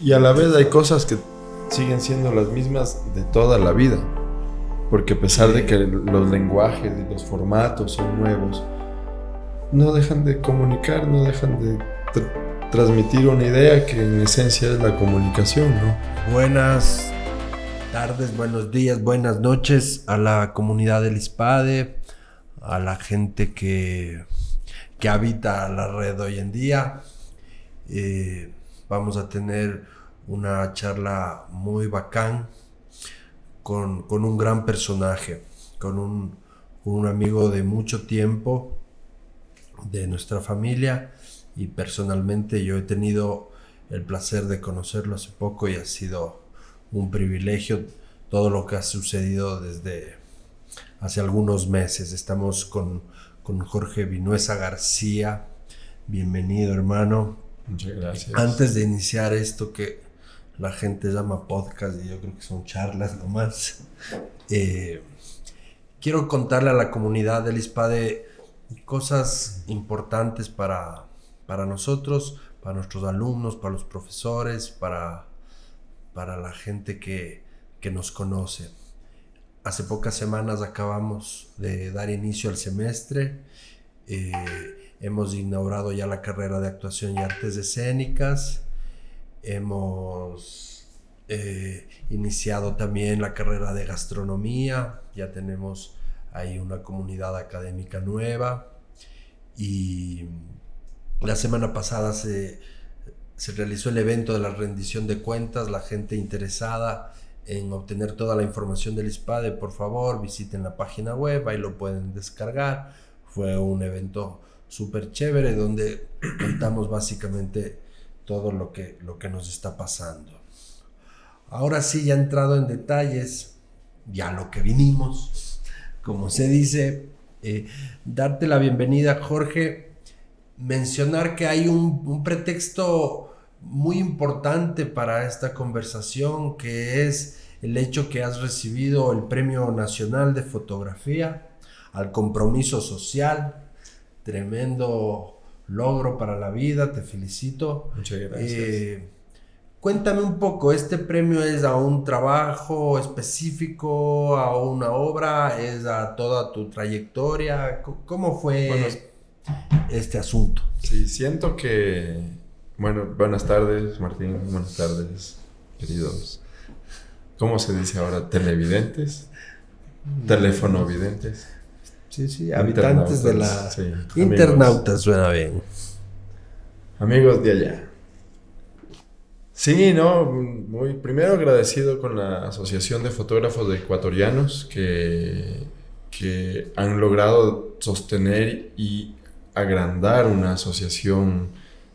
Y a la vez hay cosas que siguen siendo las mismas de toda la vida. Porque a pesar de que los lenguajes y los formatos son nuevos, no dejan de comunicar, no dejan de transmitir una idea que en esencia es la comunicación, ¿no? Buenas tardes, buenos días, buenas noches a la comunidad del ISPADE, a la gente que habita la red hoy en día. Vamos a tener una charla muy bacán con un gran personaje, con un amigo de mucho tiempo de nuestra familia, y personalmente yo he tenido el placer de conocerlo hace poco y ha sido un privilegio todo lo que ha sucedido desde hace algunos meses. Estamos con Jorge Vinuesa García. Bienvenido, hermano. Muchas gracias. Antes de iniciar esto que la gente llama podcast, y yo creo que son charlas nomás, quiero contarle a la comunidad del ISPADE cosas importantes para nosotros, para nuestros alumnos, para los profesores, para la gente que nos conoce. Hace pocas semanas acabamos de dar inicio al semestre. Hemos inaugurado ya la carrera de actuación y artes escénicas. Hemos iniciado también la carrera de gastronomía. Ya tenemos ahí una comunidad académica nueva. Y la semana pasada se realizó el evento de la rendición de cuentas. La gente interesada en obtener toda la información del ISPADE, por favor, visiten la página web, ahí lo pueden descargar. Fue un evento súper chévere donde contamos básicamente todo lo que nos está pasando. Ahora sí, ya entrado en detalles, ya lo que vinimos, como se dice, darte la bienvenida, Jorge, mencionar que hay un pretexto muy importante para esta conversación, que es el hecho que has recibido el Premio Nacional de Fotografía al Compromiso Social. Tremendo logro para la vida, te felicito. Muchas gracias. Cuéntame un poco, ¿este premio es a un trabajo específico, a una obra, es a toda tu trayectoria? ¿Cómo fue este asunto? Sí, siento que... Bueno, buenas tardes, Martín. Buenas tardes, queridos. ¿Cómo se dice ahora? ¿Televidentes? ¿Telefonovidentes? Sí, habitantes de la... Sí, internautas, suena bien. Amigos de allá. Sí, no, muy primero agradecido con la Asociación de Fotógrafos Ecuatorianos que han logrado sostener y agrandar una asociación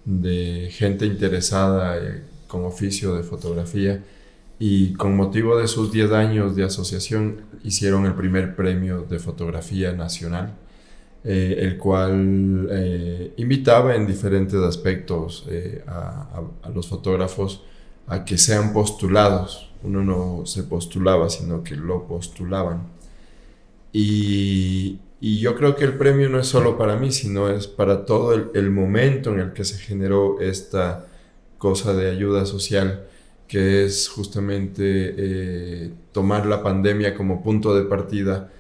de gente interesada con oficio de fotografía, y con motivo de sus 10 años de asociación hicieron el primer premio de fotografía nacional, el cual invitaba en diferentes aspectos a los fotógrafos a que sean postulados. Uno no se postulaba, sino que lo postulaban. Y yo creo que el premio no es solo para mí, sino es para todo el momento en el que se generó esta cosa de ayuda social, que es justamente tomar la pandemia como punto de partida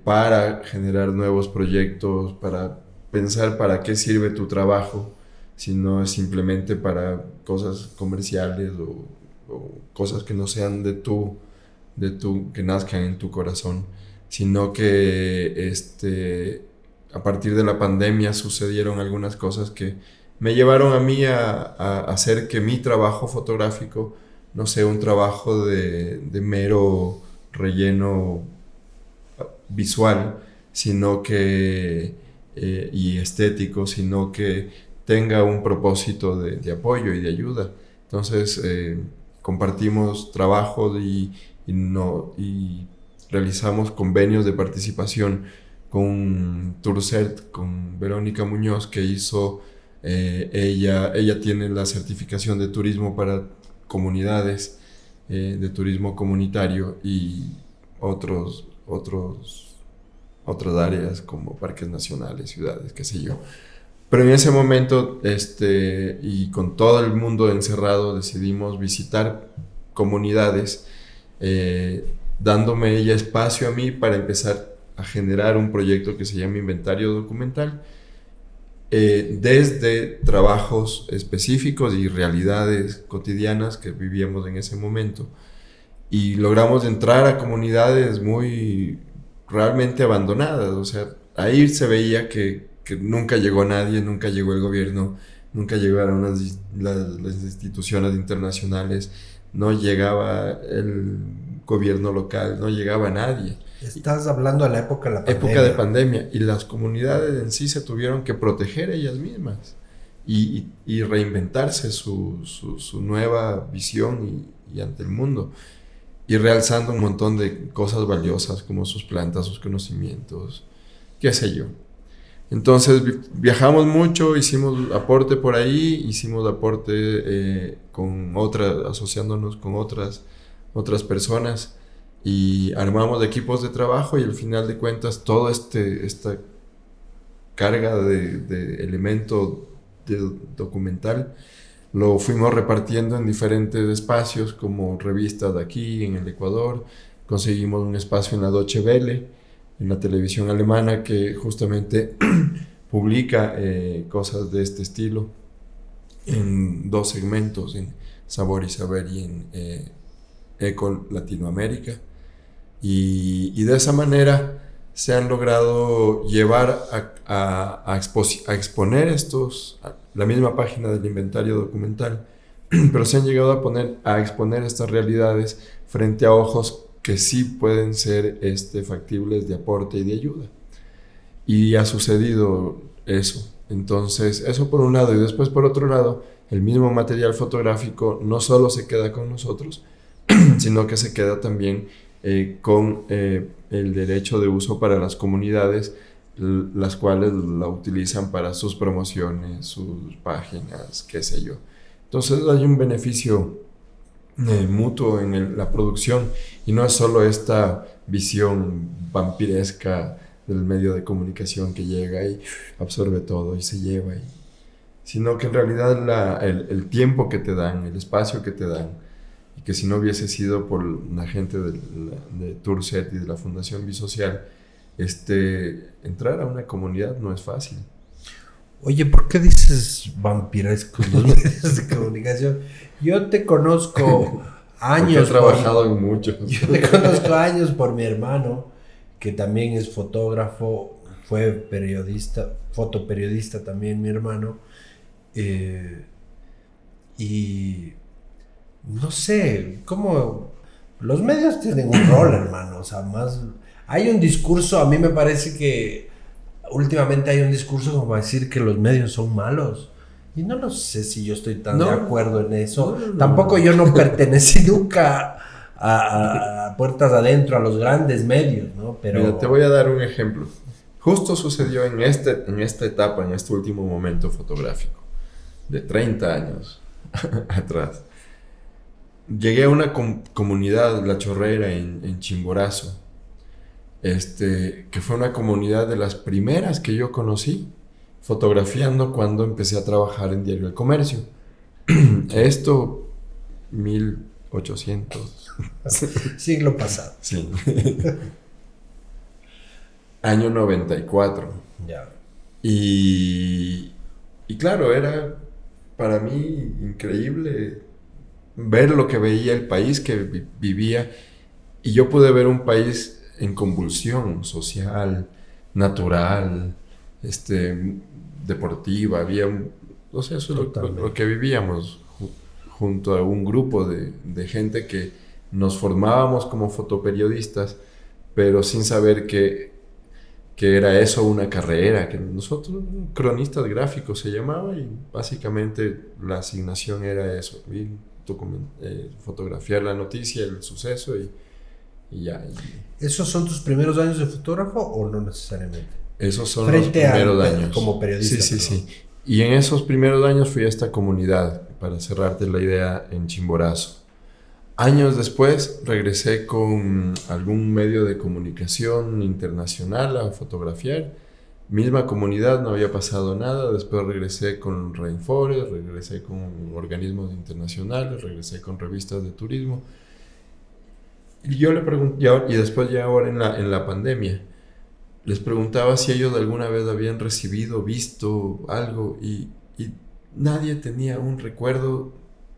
para generar nuevos proyectos, para pensar para qué sirve tu trabajo, si no es simplemente para cosas comerciales o cosas que no sean que nazcan en tu corazón, sino que a partir de la pandemia sucedieron algunas cosas que me llevaron a mí a hacer que mi trabajo fotográfico no sea un trabajo de mero relleno visual, sino que y estético, sino que tenga un propósito de apoyo y de ayuda. Entonces compartimos trabajo y realizamos convenios de participación con Turcert, con Verónica Muñoz, que hizo ella tiene la certificación de turismo para comunidades, de turismo comunitario, y otras áreas como parques nacionales, ciudades, qué sé yo. Pero en ese momento, y con todo el mundo encerrado, decidimos visitar comunidades, dándome ella espacio a mí para empezar a generar un proyecto que se llama Inventario Documental, desde trabajos específicos y realidades cotidianas que vivíamos en ese momento. Y logramos entrar a comunidades muy realmente abandonadas, o sea, ahí se veía que nunca llegó nadie, nunca llegó el gobierno, nunca llegaron las instituciones internacionales, no llegaba el gobierno local, no llegaba nadie. Estás hablando de la época de la pandemia. Época de pandemia, y las comunidades en sí se tuvieron que proteger ellas mismas y reinventarse su nueva visión y ante el mundo, y realzando un montón de cosas valiosas como sus plantas, sus conocimientos, qué sé yo. Entonces viajamos mucho, hicimos aporte por ahí, hicimos aporte asociándonos con otras personas, y armamos equipos de trabajo, y al final de cuentas toda esta carga de elemento documental lo fuimos repartiendo en diferentes espacios, como revistas de aquí en el Ecuador. Conseguimos un espacio en la Deutsche Welle, en la televisión alemana, que justamente publica cosas de este estilo en 2 segmentos, en Sabor y Saber y en Eco Latinoamérica. Y de esa manera se han logrado llevar a exponer la misma página del inventario documental, pero se han llegado a exponer estas realidades frente a ojos que sí pueden ser factibles de aporte y de ayuda. Y ha sucedido eso. Entonces, eso por un lado, y después por otro lado, el mismo material fotográfico no solo se queda con nosotros, sino que se queda también con el derecho de uso para las comunidades, las cuales la utilizan para sus promociones, sus páginas, qué sé yo. Entonces hay un beneficio mutuo en la producción, y no es solo esta visión vampiresca del medio de comunicación que llega y absorbe todo y se lleva, sino que en realidad el tiempo que te dan, el espacio que te dan, y que si no hubiese sido por la gente de Turset y de la Fundación Bisocial, entrar a una comunidad no es fácil. Oye, ¿por qué dices vampirescos los medios de comunicación? Yo te conozco años. Porque he trabajado en muchos. Yo te conozco años por mi hermano, que también es fotógrafo, fue periodista, fotoperiodista también mi hermano. Y no sé, cómo los medios tienen un rol, hermano. O sea, más hay un discurso, a mí me parece que últimamente hay un discurso como decir que los medios son malos. Y no lo sé si yo estoy tan de acuerdo en eso. Tampoco yo no pertenecí nunca a puertas adentro, a los grandes medios, ¿no? Pero mira, te voy a dar un ejemplo. Justo sucedió en esta etapa, en este último momento fotográfico, de 30 años atrás. Llegué a una comunidad, La Chorrera, en Chimborazo, que fue una comunidad de las primeras que yo conocí, fotografiando cuando empecé a trabajar en Diario El Comercio. Esto, 1800. Siglo pasado. Sí. Año 94. Ya. Y claro, era para mí increíble ver lo que veía el país que vivía, y yo pude ver un país en convulsión social, natural, deportiva. Había o sea, eso es lo que vivíamos junto a un grupo de gente que nos formábamos como fotoperiodistas, pero sin saber que era eso una carrera, que nosotros, cronistas gráficos se llamaba, y básicamente la asignación era eso, fotografiar la noticia, el suceso y ya. ¿Esos son tus primeros años de fotógrafo o no necesariamente? Esos son los primeros años. Como periodista. Sí. Y en esos primeros años fui a esta comunidad, para cerrarte la idea, en Chimborazo. Años después regresé con algún medio de comunicación internacional a fotografiar, misma comunidad, no había pasado nada. Después regresé con Rainforest, regresé con organismos internacionales, regresé con revistas de turismo. Y yo le pregunté, y después ya ahora en la pandemia, les preguntaba si ellos alguna vez habían recibido, visto algo, y nadie tenía un recuerdo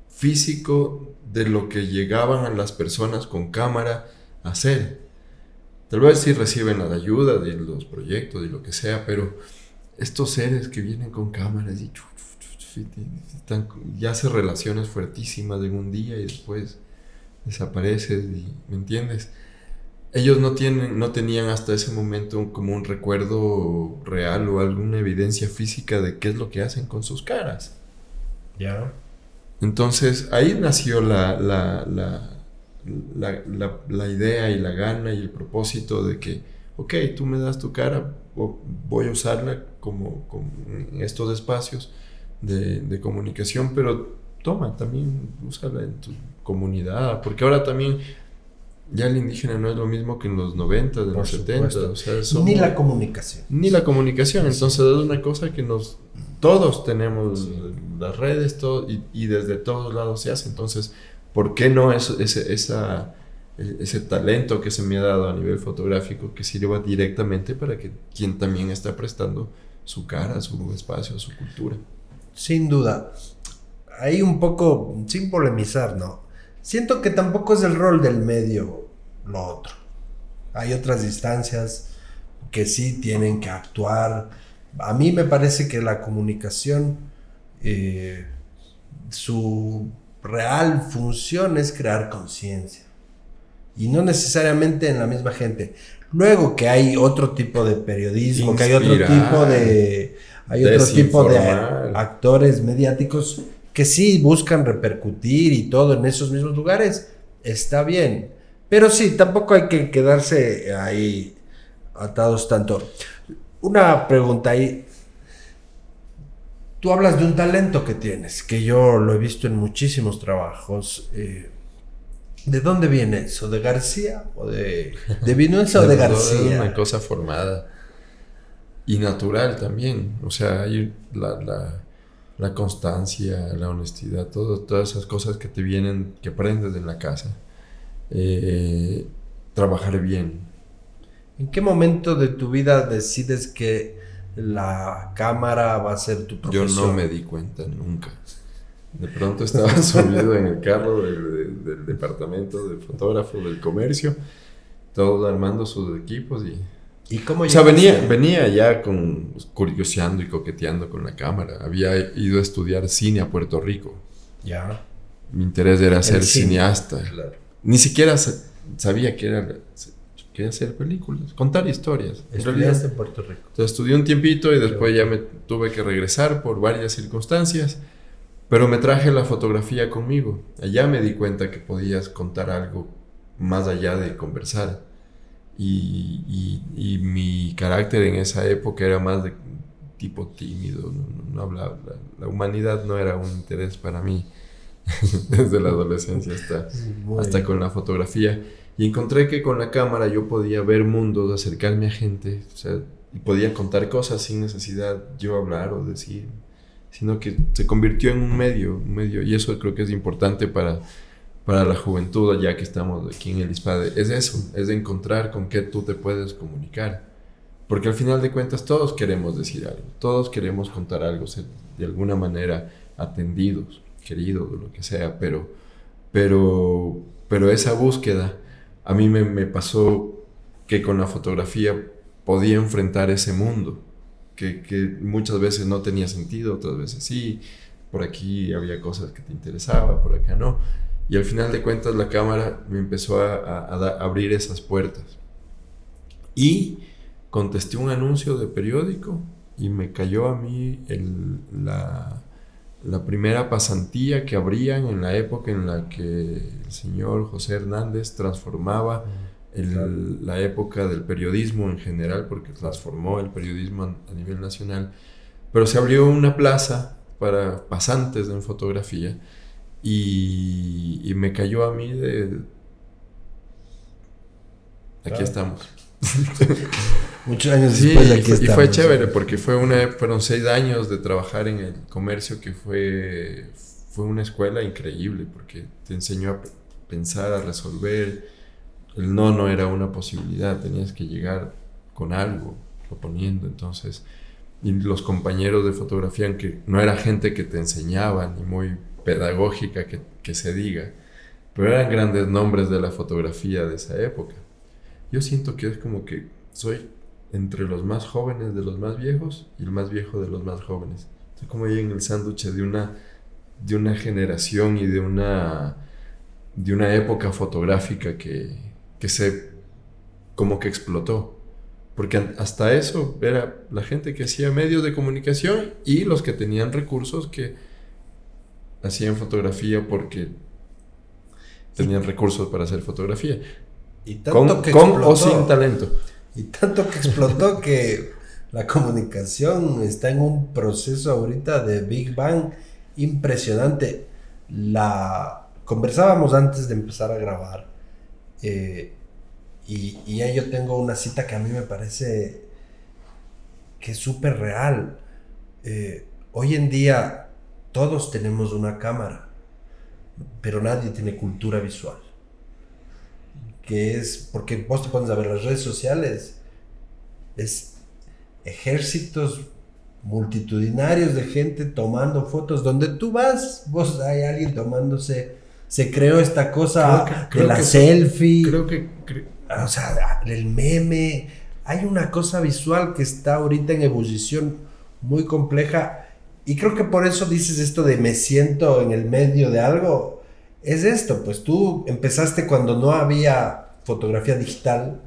físico de lo que llegaban a las personas con cámara a hacer. Tal vez sí reciben la ayuda de los proyectos y lo que sea, pero estos seres que vienen con cámaras y ya hace relaciones fuertísimas en un día y después desapareces, ¿me entiendes? Ellos no tenían hasta ese momento como un recuerdo real o alguna evidencia física de qué es lo que hacen con sus caras. Ya. Entonces ahí nació la idea y la gana y el propósito de que, ok, tú me das tu cara, voy a usarla como en estos espacios de comunicación, pero toma, también úsala en tu comunidad, porque ahora también ya el indígena no es lo mismo que en los 90, de los 70, o sea, ni la comunicación. Ni la comunicación, entonces es una cosa que todos tenemos las redes, todo, y desde todos lados se hace, entonces, ¿por qué no ese talento que se me ha dado a nivel fotográfico que sirva directamente para que quien también está prestando su cara, su espacio, su cultura? Sin duda. Ahí un poco, sin polemizar, ¿no? Siento que tampoco es el rol del medio lo otro. Hay otras instancias que sí tienen que actuar. A mí me parece que la comunicación, su real función es crear conciencia. Y no necesariamente en la misma gente. Luego que hay otro tipo de periodismo, que hay otro tipo de actores mediáticos que sí buscan repercutir y todo en esos mismos lugares, está bien. Pero sí, tampoco hay que quedarse ahí atados tanto. Una pregunta ahí. Tú hablas de un talento que tienes, que yo lo he visto en muchísimos trabajos. ¿De dónde viene eso? ¿De García? ¿O de Vinuesa o de García? Es una cosa formada y natural también. O sea, hay la constancia, la honestidad, todas esas cosas que te vienen, que aprendes en la casa. Trabajar bien. ¿En qué momento de tu vida decides que la cámara va a ser tu profesión? Yo no me di cuenta nunca. De pronto estaba subido en el carro del departamento de fotógrafo del comercio, todos armando sus equipos ¿Y cómo o sea, venía ya curioseando y coqueteando con la cámara. Había ido a estudiar cine a Puerto Rico. Ya. Mi interés era ser cineasta. Claro. Ni siquiera sabía que quería hacer películas, contar historias. Estudiaste en Puerto Rico. Entonces estudié un tiempito y después ya me tuve que regresar por varias circunstancias. Pero me traje la fotografía conmigo. Allá me di cuenta que podías contar algo más allá de conversar. Y mi carácter en esa época era más de tipo tímido. No hablaba. La humanidad no era un interés para mí. Desde la adolescencia hasta con la fotografía. Y encontré que con la cámara yo podía ver mundos, acercarme a gente. O sea, y podía contar cosas sin necesidad yo hablar o decir, sino que se convirtió en un medio, y eso creo que es importante para la juventud, ya que estamos aquí en el ISPADE. Es eso, es de encontrar con qué tú te puedes comunicar, porque al final de cuentas todos queremos decir algo, todos queremos contar algo, ser de alguna manera atendidos, queridos, o lo que sea, pero esa búsqueda a mí me pasó que con la fotografía podía enfrentar ese mundo que muchas veces no tenía sentido, otras veces sí, por aquí había cosas que te interesaban, por acá no, y al final de cuentas la cámara me empezó a abrir esas puertas, y contesté un anuncio de periódico y me cayó a mí la primera pasantía que abrían en la época en la que el señor José Hernández transformaba la época del periodismo en general, porque transformó el periodismo a nivel nacional, pero se abrió una plaza para pasantes en fotografía y me cayó a mí de... Aquí estamos. Muchos años Sí, después aquí estamos. y fue chévere porque fueron 6 años de trabajar en el comercio que fue una escuela increíble porque te enseñó a pensar, a resolver. El no era una posibilidad, tenías que llegar con algo, proponiendo. Entonces, y los compañeros de fotografía, que no era gente que te enseñaba ni muy pedagógica que se diga, pero eran grandes nombres de la fotografía de esa época. Yo siento que es como que soy entre los más jóvenes de los más viejos y el más viejo de los más jóvenes. Estoy como ahí en el sándwich de una generación y de una época fotográfica que se como que explotó. Porque hasta eso era la gente que hacía medios de comunicación y los que tenían recursos que hacían fotografía porque tenían recursos para hacer fotografía. Y tanto con o sin talento. Y tanto que explotó que la comunicación está en un proceso ahorita de Big Bang impresionante. Conversábamos antes de empezar a grabar y ya yo tengo una cita que a mí me parece que es súper real. Hoy en día todos tenemos una cámara, pero nadie tiene cultura visual. Que es porque vos te pones a ver las redes sociales, es ejércitos multitudinarios de gente tomando fotos. Donde tú vas, vos hay alguien tomándose. Se creó esta cosa de la selfie. O sea, el meme. Hay una cosa visual que está ahorita en ebullición muy compleja. Y creo que por eso dices esto de me siento en el medio de algo. Es esto, pues tú empezaste cuando no había fotografía digital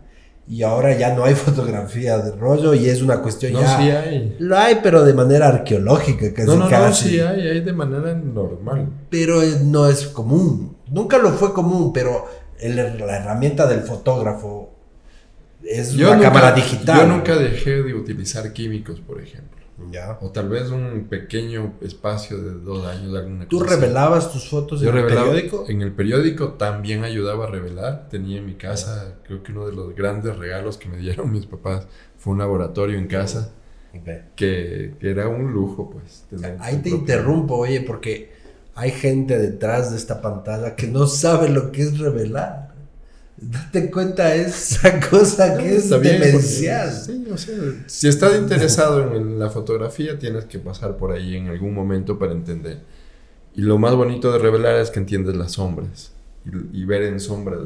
y ahora ya no hay fotografía de rollo y es una cuestión No, ya... sí hay. Lo hay, pero de manera arqueológica, casi. No, sí hay de manera normal. Pero no es común. Nunca lo fue común, pero la herramienta del fotógrafo es una cámara digital. Yo nunca dejé de utilizar químicos, por ejemplo. Ya. O tal vez un pequeño espacio de 2 años de alguna ¿Tú cosa. revelabas tus fotos en el periódico? En el periódico también ayudaba a revelar. Tenía en mi casa, creo que uno de los grandes regalos que me dieron mis papás fue un laboratorio en casa. Que era un lujo, pues. Ahí te interrumpo, oye, porque hay gente detrás de esta pantalla que no sabe lo que es revelar. Date cuenta esa cosa que es demencial. Sí, o sea, si estás interesado en la fotografía, tienes que pasar por ahí en algún momento para entender. Y lo más bonito de revelar es que entiendes las sombras. Y ver en sombras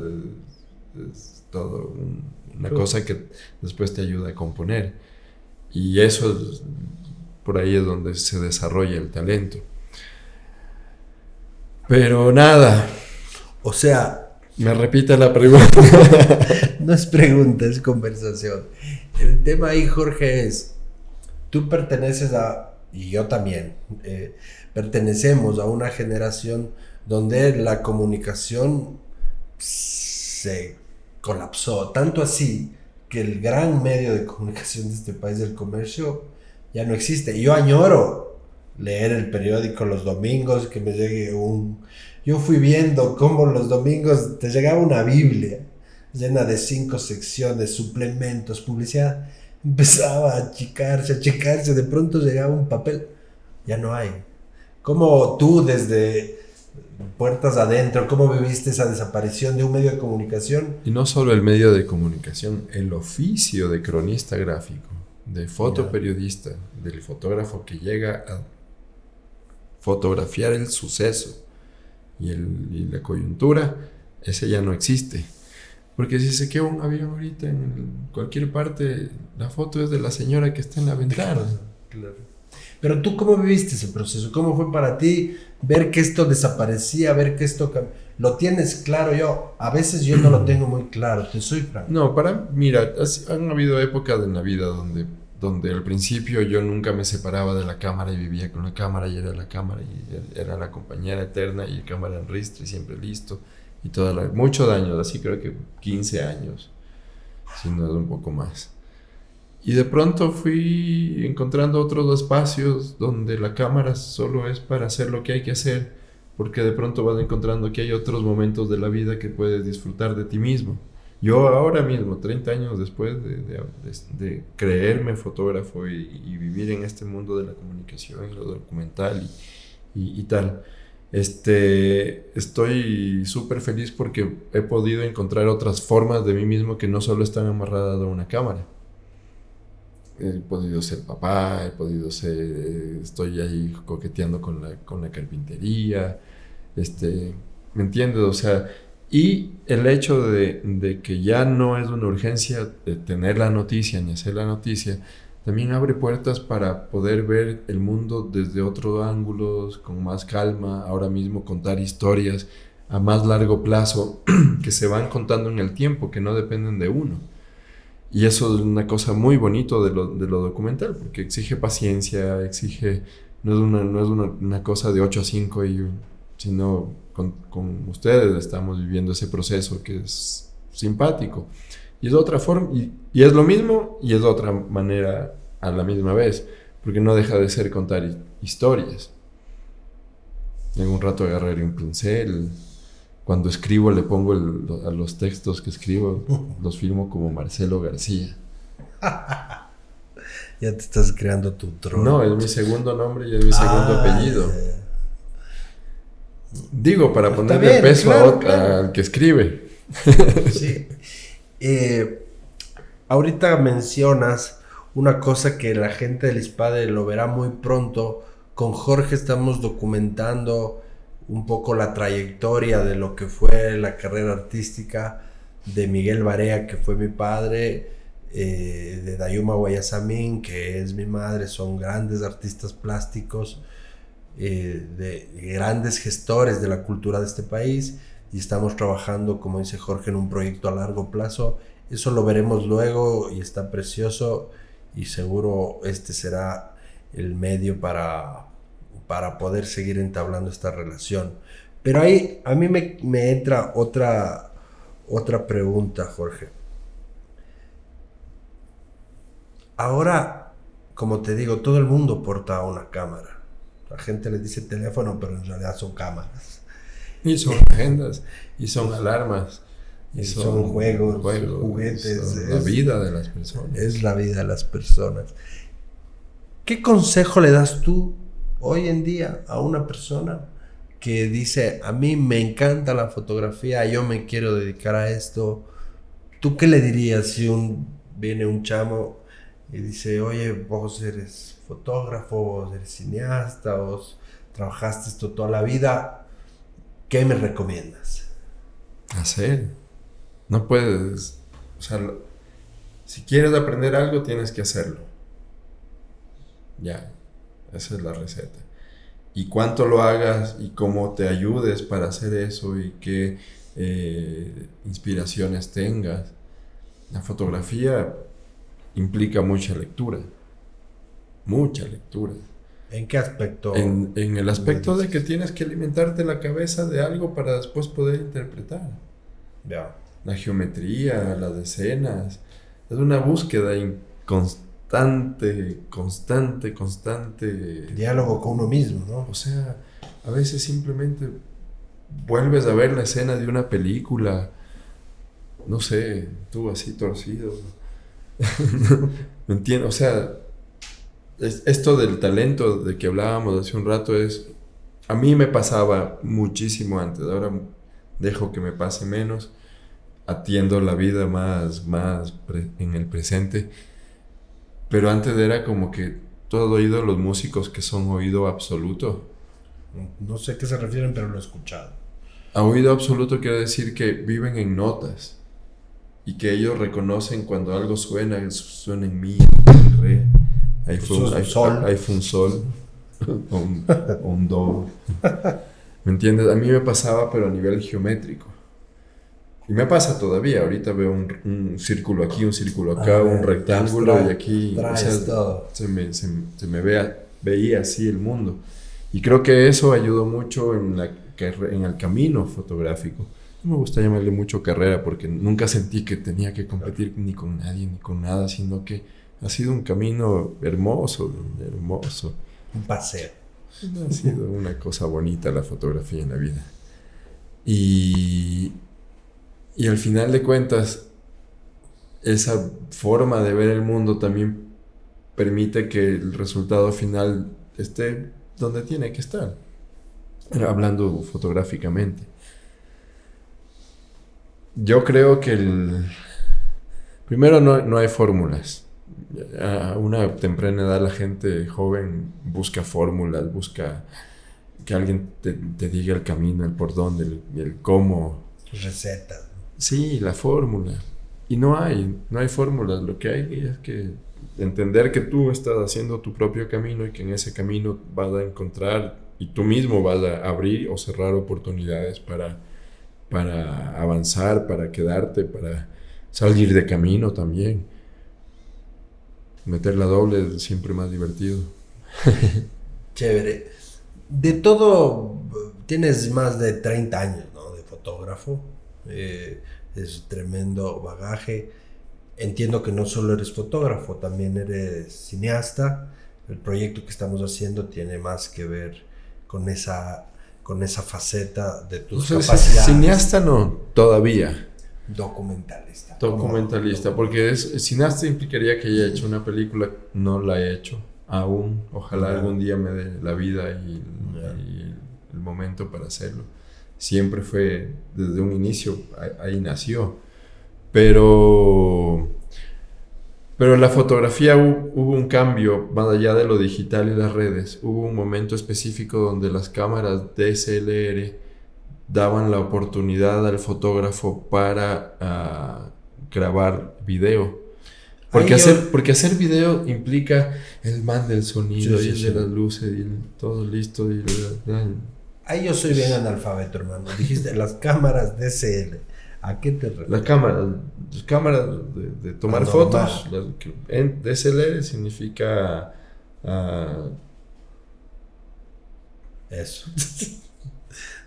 es todo una cosa que después te ayuda a componer. Y eso por ahí es donde se desarrolla el talento. Pero nada. O sea... Me repite la pregunta. No es pregunta, es conversación. El tema ahí, Jorge, es... Tú perteneces y yo también, pertenecemos a una generación donde la comunicación se colapsó. Tanto así que el gran medio de comunicación de este país, el comercio, ya no existe. Y yo añoro leer el periódico los domingos, que me llegue Yo fui viendo cómo los domingos te llegaba una Biblia llena de 5 secciones, suplementos, publicidad. Empezaba a achicarse, de pronto llegaba un papel. Ya no hay. ¿Cómo tú desde puertas adentro, cómo viviste esa desaparición de un medio de comunicación? Y no solo el medio de comunicación, el oficio de cronista gráfico, de fotoperiodista, del fotógrafo que llega a fotografiar el suceso y la coyuntura, ese ya no existe. Porque si se queda un avión ahorita en cualquier parte, la foto es de la señora que está en la ventana. Claro. Pero tú, ¿cómo viviste ese proceso? ¿Cómo fue para ti ver que esto desaparecía, ver que esto lo tienes claro? A veces yo no lo tengo muy claro, te soy franco. No, mira, han habido épocas en la vida donde al principio yo nunca me separaba de la cámara y vivía con la cámara y era la cámara y era la compañera eterna y la cámara en ristre y siempre listo y muchos años, así creo que 15 años, si no es un poco más. Y de pronto fui encontrando otros espacios donde la cámara solo es para hacer lo que hay que hacer, porque de pronto vas encontrando que hay otros momentos de la vida que puedes disfrutar de ti mismo. Yo ahora mismo, 30 años después de creerme fotógrafo y vivir en este mundo de la comunicación y lo documental y tal, estoy súper feliz porque he podido encontrar otras formas de mí mismo que no solo están amarradas a una cámara. He podido ser papá, estoy ahí coqueteando con la carpintería, ¿me entiendes? O sea, y el hecho de que ya no es una urgencia de tener la noticia ni hacer la noticia, también abre puertas para poder ver el mundo desde otros ángulos, con más calma, ahora mismo contar historias a más largo plazo que se van contando en el tiempo, que no dependen de uno. Y eso es una cosa muy bonito de lo documental, porque exige paciencia, no es una cosa de 8 a 5, sino con ustedes estamos viviendo ese proceso que es simpático. Y es otra forma, y es lo mismo y es de otra manera a la misma vez, porque no deja de ser contar historias. En un rato agarraré un pincel. Cuando escribo le pongo a los textos que escribo, los filmo como Marcelo García. Ya te estás creando tu trono. No, es mi segundo nombre y es mi segundo apellido. Digo, para ponerle bien, peso claro. Al que escribe. Sí. Ahorita mencionas una cosa que la gente del ISPADE lo verá muy pronto. Con Jorge estamos documentando un poco la trayectoria de lo que fue la carrera artística de Miguel Barea, que fue mi padre, de Dayuma Guayasamín, que es mi madre. Son grandes artistas plásticos, de grandes gestores de la cultura de este país, y estamos trabajando, como dice Jorge, en un proyecto a largo plazo. Eso lo veremos luego y está precioso, y seguro será el medio para poder seguir entablando esta relación. Pero ahí a mí me entra otra pregunta, Jorge. Ahora, como te digo, todo el mundo porta una cámara. La gente les dice teléfono, pero en realidad son cámaras. Y son agendas, y son alarmas, y son juegos, juguetes. Son la vida de las personas. Es la vida de las personas. ¿Qué consejo le das tú hoy en día a una persona que dice, a mí me encanta la fotografía, yo me quiero dedicar a esto? ¿Tú qué le dirías si viene un chamo y dice, oye, vos eres fotógrafo, vos eres cineasta, vos trabajaste esto toda la vida, ¿qué me recomiendas? Hacer. No puedes, o sea, si quieres aprender algo tienes que hacerlo. Ya, esa es la receta. Y cuánto lo hagas y cómo te ayudes para hacer eso y qué inspiraciones tengas. La fotografía implica mucha lectura. Mucha lectura. ¿En qué aspecto? En el aspecto de que tienes que alimentarte la cabeza de algo para después poder interpretar. Ya. La geometría, las escenas. Es una búsqueda constante. Diálogo con uno mismo, ¿no? O sea, a veces simplemente vuelves a ver la escena de una película, no sé, tú así torcido. ¿Me entiendes? O sea, esto del talento de que hablábamos hace un rato a mí me pasaba muchísimo antes, ahora dejo que me pase menos, atiendo la vida más en el presente. Pero antes era como que todo oído, los músicos que son oído absoluto. No sé a qué se refieren, pero lo he escuchado. A oído absoluto quiere decir que viven en notas y que ellos reconocen cuando algo suena en mi, en re. Ahí fue un sol o un do. ¿Me entiendes? A mí me pasaba, pero a nivel geométrico. Y me pasa todavía. Ahorita veo un círculo aquí, un círculo acá, un rectángulo y aquí. O sea, se me veía así el mundo. Y creo que eso ayudó mucho en el camino fotográfico. No me gusta llamarle mucho carrera porque nunca sentí que tenía que competir ni con nadie ni con nada, sino que ha sido un camino hermoso. Un paseo. Ha sido una cosa bonita la fotografía en la vida. Y al final de cuentas, esa forma de ver el mundo también permite que el resultado final esté donde tiene que estar, hablando fotográficamente. Yo creo que primero no hay fórmulas. A una temprana edad la gente joven busca fórmulas, busca que alguien te diga el camino, el por dónde, el cómo. Recetas. Sí, la fórmula. Y no hay fórmulas. Lo que hay es que entender que tú estás haciendo tu propio camino y que en ese camino vas a encontrar y tú mismo vas a abrir o cerrar oportunidades para avanzar, para quedarte, para salir de camino también. Meter la doble es siempre más divertido. Chévere. De todo, tienes más de 30 años, ¿no? De fotógrafo. Es tremendo bagaje. Entiendo que no solo eres fotógrafo, también eres cineasta. El proyecto que estamos haciendo tiene más que ver con esa faceta de tus capacidades. Cineasta no, todavía. Documentalista. Porque cineasta implicaría que haya hecho una película, no la he hecho aún. Ojalá algún día me dé la vida y el momento para hacerlo. Siempre fue desde un inicio, ahí nació. Pero en la fotografía hubo un cambio, más allá de lo digital y las redes. Hubo un momento específico donde las cámaras DSLR daban la oportunidad al fotógrafo para grabar video. Porque hacer video implica el man del sonido y el de las luces y todo listo. Ahí yo soy bien analfabeto, hermano. Dijiste las cámaras DSL. ¿A qué te refieres? Las cámaras de tomar fotos. En DSLR significa... Eso.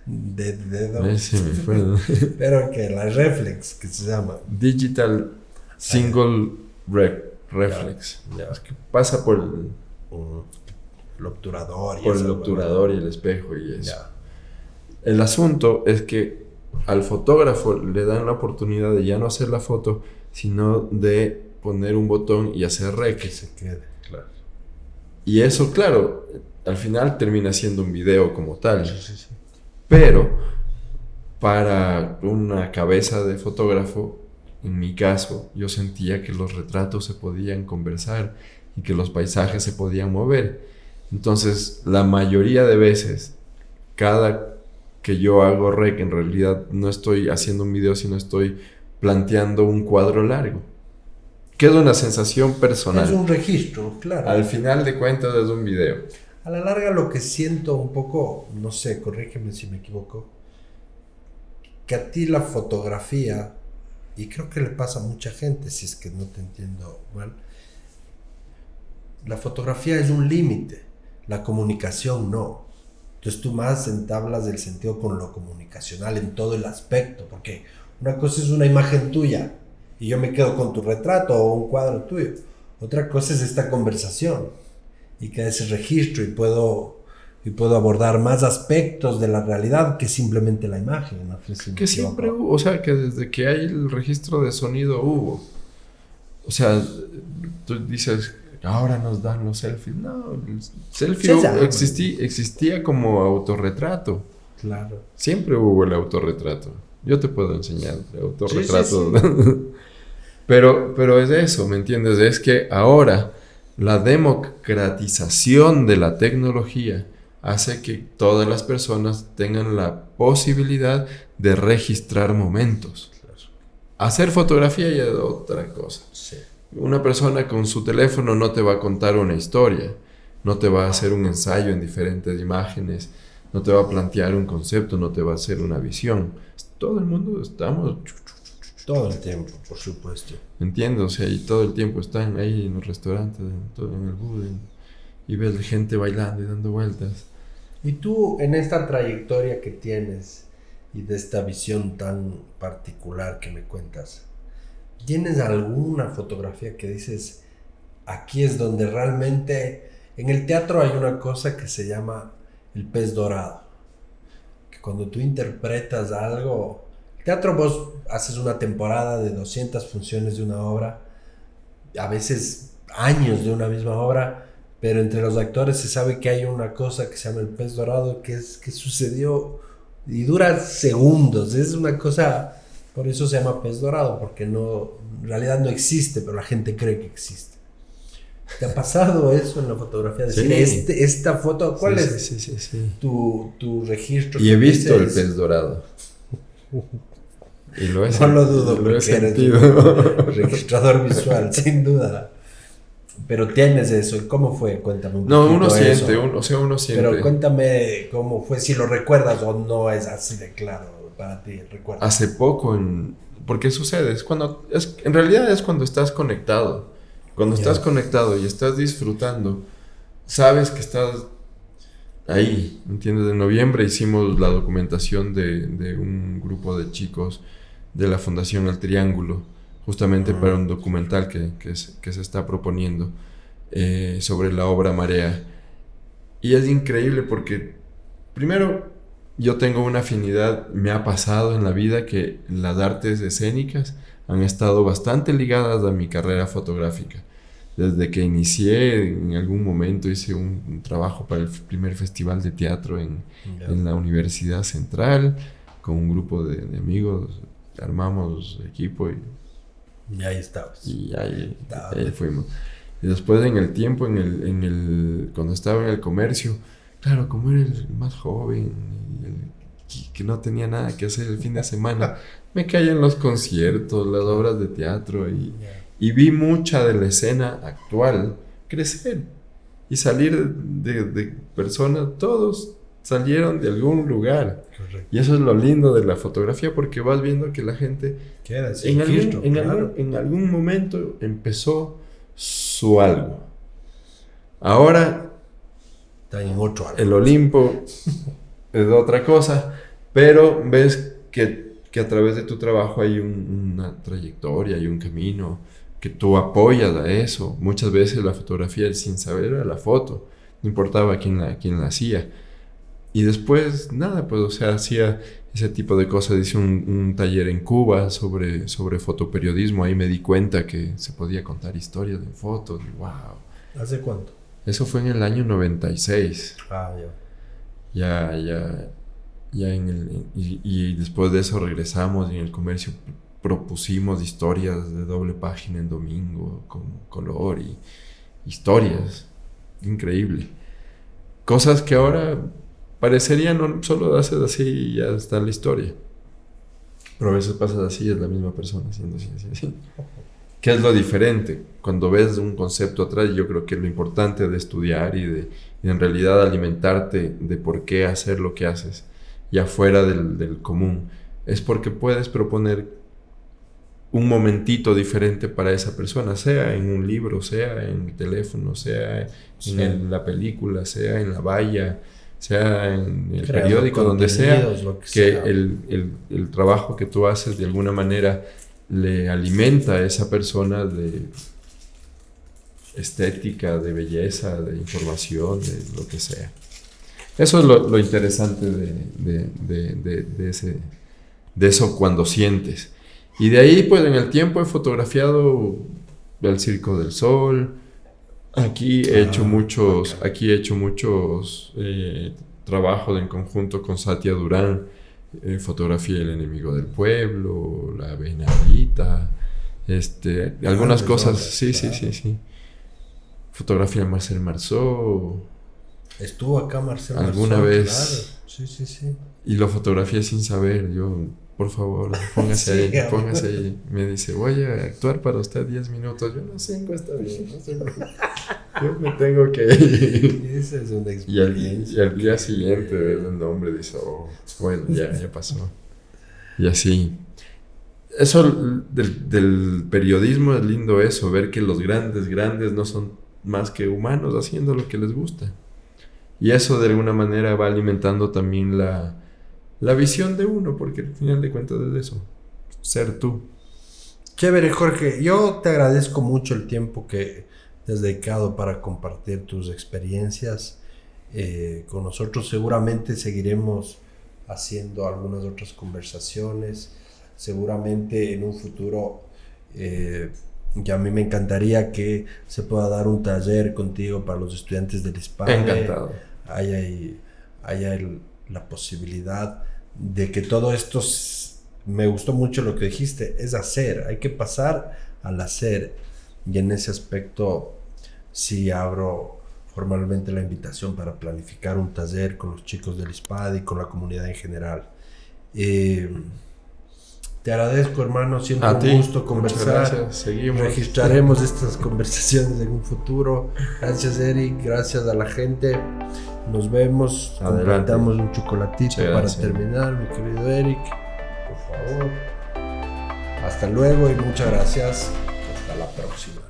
De sí, me acuerdo. Pero que la reflex, que se llama. Digital Single Reflex. Ya. Es que pasa por el obturador. Por el obturador y el espejo y eso. Ya. El asunto es que al fotógrafo le dan la oportunidad de ya no hacer la foto, sino de poner un botón y hacer rec. Que se quede, claro. Y eso, claro, al final termina siendo un video como tal. Sí. Pero para una cabeza de fotógrafo, en mi caso, yo sentía que los retratos se podían conversar y que los paisajes se podían mover. Entonces, la mayoría de veces, cada que yo hago rec, en realidad no estoy haciendo un video, sino estoy planteando un cuadro largo. Que es una sensación personal. Es un registro, claro. Al final de cuentas es un video. A la larga lo que siento un poco, no sé, corrígeme si me equivoco, que a ti la fotografía, y creo que le pasa a mucha gente, si es que no te entiendo mal, la fotografía es un límite, la comunicación no. Entonces tú más entablas del sentido con lo comunicacional en todo el aspecto, porque una cosa es una imagen tuya y yo me quedo con tu retrato o un cuadro tuyo. Otra cosa es esta conversación y que ese registro y puedo abordar más aspectos de la realidad que simplemente la imagen. No sé si que siempre hubo, o sea, que desde que hay el registro de sonido hubo. O sea, tú dices, ahora nos dan los selfies. No, el selfie existía como autorretrato. Claro. Siempre hubo el autorretrato. Yo te puedo enseñar el autorretrato. Sí. Pero es eso, ¿me entiendes? Es que ahora la democratización de la tecnología hace que todas las personas tengan la posibilidad de registrar momentos. Claro. Hacer fotografía ya es otra cosa. Sí. Una persona con su teléfono no te va a contar una historia, no te va a hacer un ensayo en diferentes imágenes, no te va a plantear un concepto, no te va a hacer una visión. Todo el mundo estamos... Todo el tiempo, por supuesto. Entiendo, o sea, y todo el tiempo están ahí en los restaurantes, en el bus, y ves gente bailando y dando vueltas. Y tú, en esta trayectoria que tienes y de esta visión tan particular que me cuentas, ¿tienes alguna fotografía que dices, aquí es donde realmente... En el teatro hay una cosa que se llama el pez dorado, que cuando tú interpretas algo, el Teatro, vos haces una temporada de 200 funciones de una obra, a veces años de una misma obra, pero entre los actores se sabe que hay una cosa que se llama el pez dorado, que sucedió y dura segundos. Es una cosa, por eso se llama pez dorado, porque no, en realidad no existe, pero la gente cree que existe. ¿Te ha pasado eso en la fotografía? Decir, Sí. esta foto, ¿cuál es Sí. tu registro? Y he visto el pez dorado. Y lo he No lo dudo, lo he porque eres sentido. un registrador visual, sin duda. Pero tienes eso, ¿y cómo fue? Cuéntame un poquito. No, uno eso. siente, uno siente. Pero cuéntame cómo fue, si lo recuerdas o no es así de claro para ti, recuerda. Hace poco, porque sucede, en realidad es cuando estás conectado. Cuando estás conectado y estás disfrutando, sabes que estás ahí, ¿entiendes? En noviembre hicimos la documentación de un grupo de chicos de la Fundación El Triángulo, justamente para un documental que se está proponiendo sobre la obra Marea. Y es increíble porque, primero, yo tengo una afinidad, me ha pasado en la vida que las artes escénicas han estado bastante ligadas a mi carrera fotográfica. Desde que inicié, en algún momento hice un trabajo para el primer festival de teatro en la Universidad Central, con un grupo de amigos, armamos equipo Y ahí estabas. y ahí fuimos. Y después en el tiempo, cuando estaba en el comercio, claro, como era el más joven y que no tenía nada que hacer el fin de semana, me caí en los conciertos, las obras de teatro y vi mucha de la escena actual crecer y salir de personas, todos salieron de algún lugar. Correcto. Y eso es lo lindo de la fotografía, porque vas viendo que la gente Queda en algún momento empezó su algo. Ahora está en otro algo. el Olimpo es otra cosa, pero ves que a través de tu trabajo hay una trayectoria, hay un camino, que tú apoyas a eso. Muchas veces la fotografía, sin saber, era la foto, no importaba quién la hacía. Y después, nada, pues, o sea, hacía ese tipo de cosas. Hice un taller en Cuba sobre fotoperiodismo. Ahí me di cuenta que se podía contar historias de fotos. Y wow. ¿Hace cuánto? Eso fue en el año 96. Ah, ya. Y después de eso regresamos y en el comercio propusimos historias de doble página en domingo, con color y historias. Increíble. Cosas que ahora parecerían no, solo haces así y ya está la historia. Pero a veces pasas así, es la misma persona haciendo así. ¿Qué es lo diferente? Cuando ves un concepto atrás, yo creo que lo importante de estudiar y en realidad alimentarte de por qué hacer lo que haces, ya fuera del común, es porque puedes proponer un momentito diferente para esa persona, sea en un libro, sea en el teléfono, sea en la película, sea en la valla, sea en el periódico, donde sea, que el trabajo que tú haces de alguna manera le alimenta a esa persona de estética, de belleza, de información, de lo que sea. Eso es lo interesante de eso cuando sientes. Y de ahí, pues en el tiempo he fotografiado el Circo del Sol. Aquí he hecho muchos trabajos en conjunto con Satia Durán. Fotografía El enemigo del pueblo, La Venadita, algunas cosas, sí. Fotografía de Marcel Marceau. Estuvo acá Marcel alguna Marceau, vez. Claro. Sí. Y lo fotografié sin saber. Yo, por favor, póngase ahí. Me dice, voy a actuar para usted 10 minutos. Yo no sé, está bien. No sé. Yo me tengo que ir. Esa es una experiencia. Y al día siguiente ves el nombre y dice, bueno, ya pasó. Y así. Eso del periodismo es lindo eso, ver que los grandes no son más que humanos haciendo lo que les gusta. Y eso de alguna manera va alimentando también la visión de uno, porque al final de cuentas es eso, ser tú. Chévere, Jorge. Yo te agradezco mucho el tiempo que te has dedicado para compartir tus experiencias con nosotros. Seguramente seguiremos haciendo algunas otras conversaciones. seguramente en un futuro, y a mí me encantaría que se pueda dar un taller contigo para los estudiantes del ISPADE. Encantado. Haya la posibilidad de que todo esto, me gustó mucho lo que dijiste, es hacer, hay que pasar al hacer. Y en ese aspecto sí abro formalmente la invitación para planificar un taller con los chicos del ISPADE y con la comunidad en general. Te agradezco, hermano, siempre un gusto conversar. Gracias. Seguimos. Registraremos estas conversaciones en un futuro. Gracias, Eric, gracias a la gente. Nos vemos. Compartamos un chocolatito para terminar, mi querido Eric, por favor. Hasta luego y muchas gracias. Hasta la próxima.